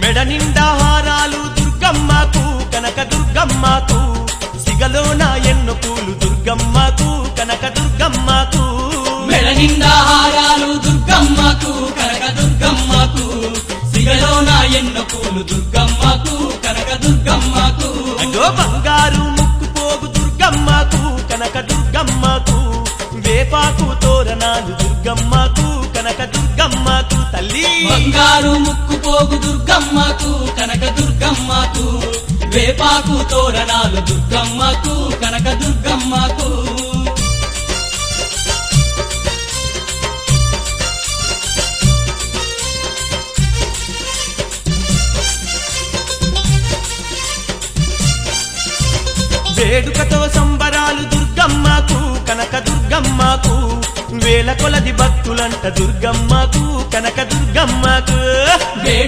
మెడ నిండా హారాలు దుర్గమ్మకు కనక దుర్గమ్మకు సిగలోన ఎన్నో పూలు దుర్గమ్మకు కనక దుర్గమ్మకు మెడ నిండా హారాలు దుర్గమ్మకు కనక దుర్గమ్మకు సిగలోన ఎన్నో పూలు దుర్గమ్మకు కనక దుర్గమ్మకు అగో బంగారు ముక్కు పోగు దుర్గమ్మకు కనక దుర్గమ్మకు వేపాకు తోరణాలు దుర్గమ్మకు కనక దుర్గమ్మకు తల్లి బంగారు ముక్కు పోగు దుర్గమ్మకు కనక దుర్గమ్మకు వేపాకు తోరణాలు దుర్గమ్మకు కనక దుర్గమ్మకు వేడుకతో సంబరాలు దుర్గమ్మకు కనక దుర్గమ్మకు వేల కొలది భక్తులంట దుర్గమ్మకు కనక దుర్గమ్మకు